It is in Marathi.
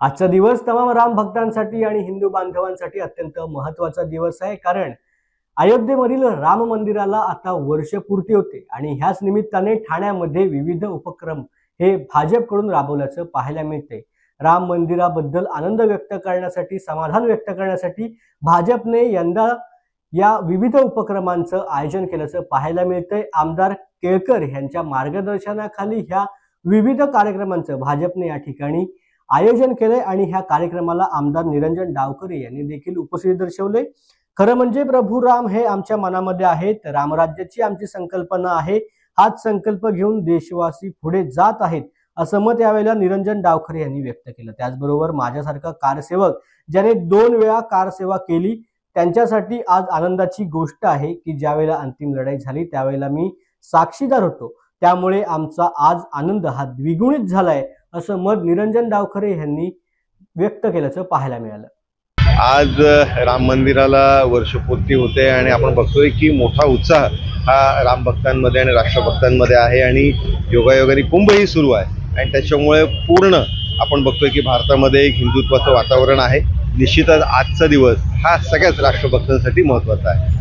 आजचा दिवस तमाम राम भक्तांसाठी आणि हिंदू बांधवांसाठी अत्यंत महत्त्वाचा दिवस आहे। कारण अयोध्येमधील राम मंदिराला आता वर्ष पूर्ती होते आणि ह्याच निमित्ताने ठाण्यामध्ये विविध उपक्रम हे भाजपकडून राबवल्याचं पाहायला मिळते। राम मंदिराबद्दल आनंद व्यक्त करण्यासाठी, समाधान व्यक्त करण्यासाठी भाजपने यंदा या विविध उपक्रमांचं आयोजन केल्याचं पाहायला मिळतंय। आमदार केळकर यांच्या मार्गदर्शनाखाली ह्या विविध कार्यक्रमांचं भाजपने या ठिकाणी आयोजन केले आणि ह्या कार्यक्रमाला आमदार निरंजन डावखरे यांनी देखील उपस्थिती दर्शवले। खरं म्हणजे प्रभू राम हे आमच्या मनामध्ये आहेत, रामराज्याची आमची संकल्पना आहे, हाच संकल्प घेऊन देशवासी पुढे जात आहेत असं मत यावेळेला निरंजन डावखरे यांनी व्यक्त केलं। त्याचबरोबर माझ्यासारखा कारसेवक ज्याने 2 वेळा कारसेवा केली त्यांच्यासाठी आज आनंदाची गोष्ट आहे की ज्यावेळेला अंतिम लढाई झाली त्यावेळेला मी साक्षीदार होतो, त्यामुळे आमचा आज आनंद हा द्विगुणित झालाय असं मत निरंजन डावखरे यांनी व्यक्त केल्याचं पाहायला मिळालं। आज राम मंदिराला वर्षपूर्ती होते आणि आपण बघतोय की मोठा उत्साह हा राम भक्तांमध्ये आणि राष्ट्रभक्तांमध्ये आहे आणि योगायोगाने कुंभही सुरू आहे आणि त्याच्यामुळे पूर्ण आपण बघतोय की भारतामध्ये एक हिंदुत्वाचं वातावरण आहे। निश्चितच आजचा दिवस हा सगळ्याच राष्ट्रभक्तांसाठी महत्त्वाचा आहे।